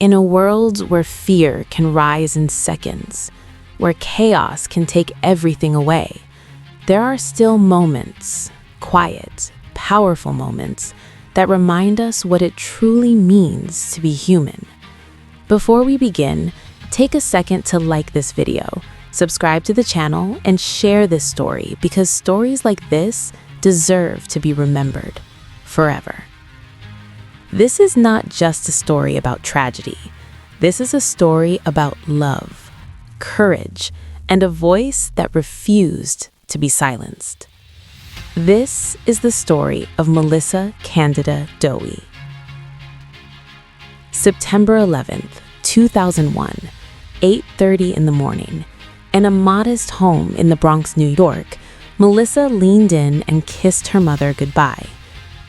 In a world where fear can rise in seconds, where chaos can take everything away, there are still moments, quiet, powerful moments, that remind us what it truly means to be human. Before we begin, take a second to like this video, subscribe to the channel, and share this story because stories like this deserve to be remembered forever. This is not just a story about tragedy. This is a story about love, courage, and a voice that refused to be silenced. This is the story of Melissa Cándida Doi. September 11th, 2001, 8:30 in the morning. In a modest home in the Bronx, New York, Melissa leaned in and kissed her mother goodbye.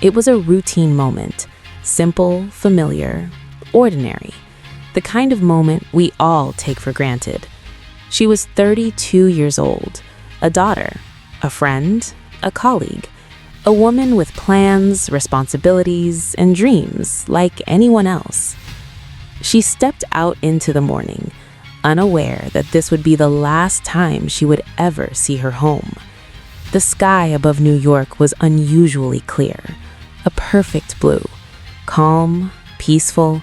It was a routine moment. Simple, familiar, ordinary. The kind of moment we all take for granted. She was 32 years old, a daughter, a friend, a colleague, a woman with plans, responsibilities, and dreams like anyone else. She stepped out into the morning, unaware that this would be the last time she would ever see her home. The sky above New York was unusually clear, a perfect blue. Calm, peaceful,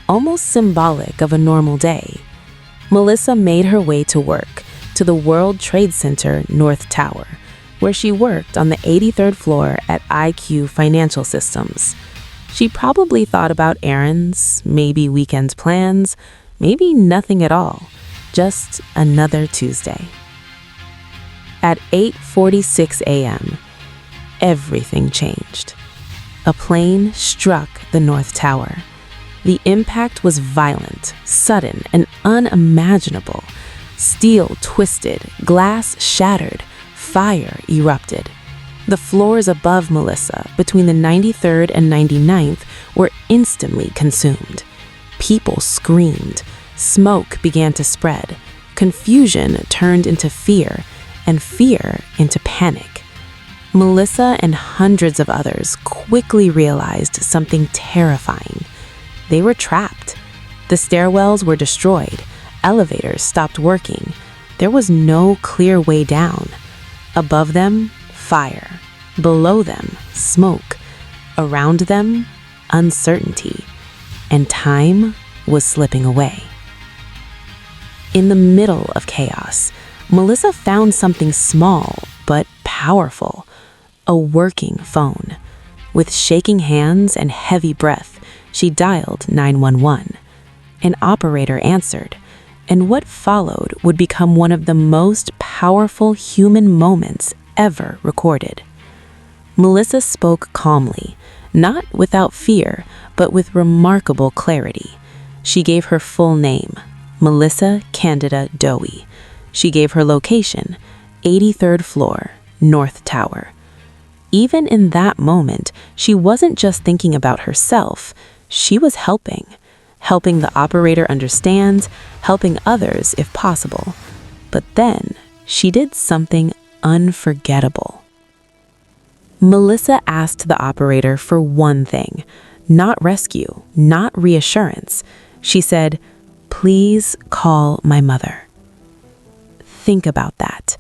almost symbolic of a normal day. Melissa made her way to work, to the World Trade Center North Tower, where she worked on the 83rd floor at IQ Financial Systems. She probably thought about errands, maybe weekend plans, maybe nothing at all, just another Tuesday. At 8:46 a.m., everything changed. A plane struck the North Tower. The impact was violent, sudden, and unimaginable. Steel twisted, glass shattered, fire erupted. The floors above Melissa, between the 93rd and 99th, were instantly consumed. People screamed. Smoke began to spread. Confusion turned into fear, and fear into panic. Melissa and hundreds of others quickly realized something terrifying. They were trapped. The stairwells were destroyed. Elevators stopped working. There was no clear way down. Above them, fire. Below them, smoke. Around them, uncertainty. And time was slipping away. In the middle of chaos, Melissa found something small but powerful. A working phone. With shaking hands and heavy breath, she dialed 911. An operator answered, and what followed would become one of the most powerful human moments ever recorded. Melissa spoke calmly, not without fear, but with remarkable clarity. She gave her full name, Melissa Cándida Doi. She gave her location, 83rd floor, North Tower. Even in that moment, she wasn't just thinking about herself. She was helping the operator understand, helping others if possible. But then, she did something unforgettable. Melissa asked the operator for one thing, not rescue, not reassurance. She said, "Please call my mother." Think about that.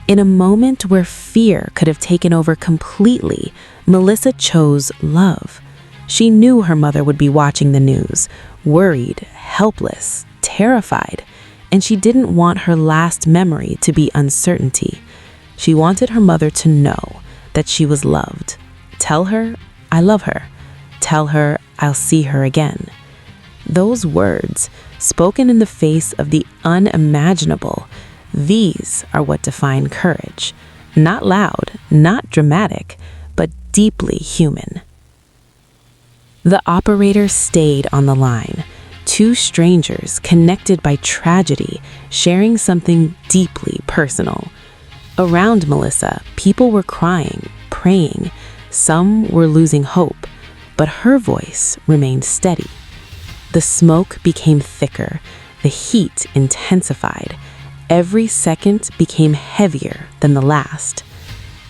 In a moment where fear could have taken over completely, Melissa chose love. She knew her mother would be watching the news, worried, helpless, terrified, and she didn't want her last memory to be uncertainty. She wanted her mother to know that she was loved. Tell her, "I love her." Tell her, "I'll see her again." Those words, spoken in the face of the unimaginable, these are what define courage. Not loud, not dramatic, but deeply human. The operator stayed on the line. Two strangers connected by tragedy, sharing something deeply personal. Around Melissa, people were crying, praying. Some were losing hope, but her voice remained steady. The smoke became thicker, the heat intensified. Every second became heavier than the last.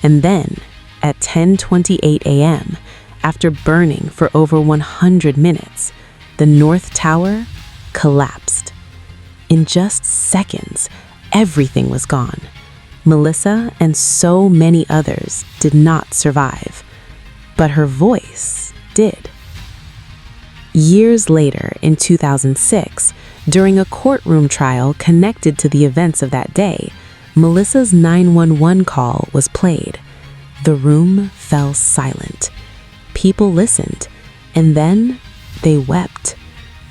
And then, at 10:28 a.m., after burning for over 100 minutes, the North Tower collapsed. In just seconds, everything was gone. Melissa and so many others did not survive, but her voice did. Years later, in 2006, during a courtroom trial connected to the events of that day, Melissa's 911 call was played. The room fell silent. People listened, and then they wept.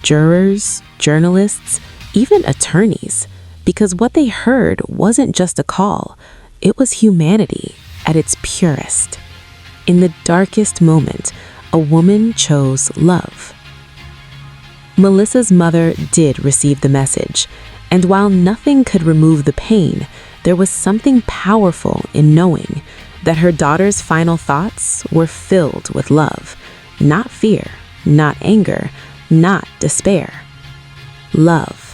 Jurors, journalists, even attorneys, because what they heard wasn't just a call, it was humanity at its purest. In the darkest moment, a woman chose love. Melissa's mother did receive the message, and while nothing could remove the pain, there was something powerful in knowing that her daughter's final thoughts were filled with love, not fear, not anger, not despair. Love.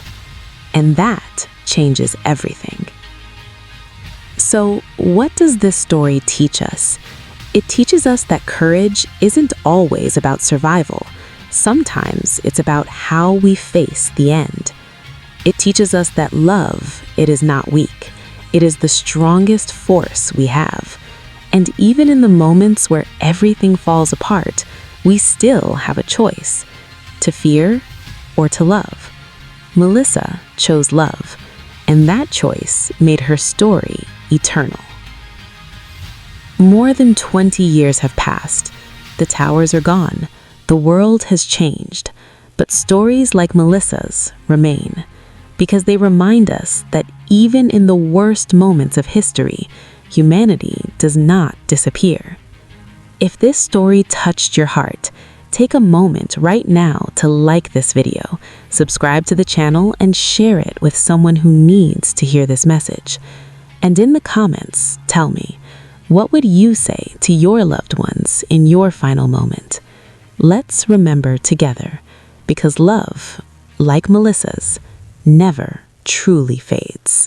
And that changes everything. So, what does this story teach us? It teaches us that courage isn't always about survival. Sometimes it's about how we face the end. It teaches us that love, it is not weak. It is the strongest force we have. And even in the moments where everything falls apart, we still have a choice: to fear or to love. Melissa chose love, and that choice made her story eternal. More than 20 years have passed. The towers are gone. The world has changed, but stories like Melissa's remain, because they remind us that even in the worst moments of history, humanity does not disappear. If this story touched your heart, take a moment right now to like this video, subscribe to the channel, and share it with someone who needs to hear this message. And in the comments, tell me, what would you say to your loved ones in your final moment? Let's remember together, because love, like Melissa's, never truly fades.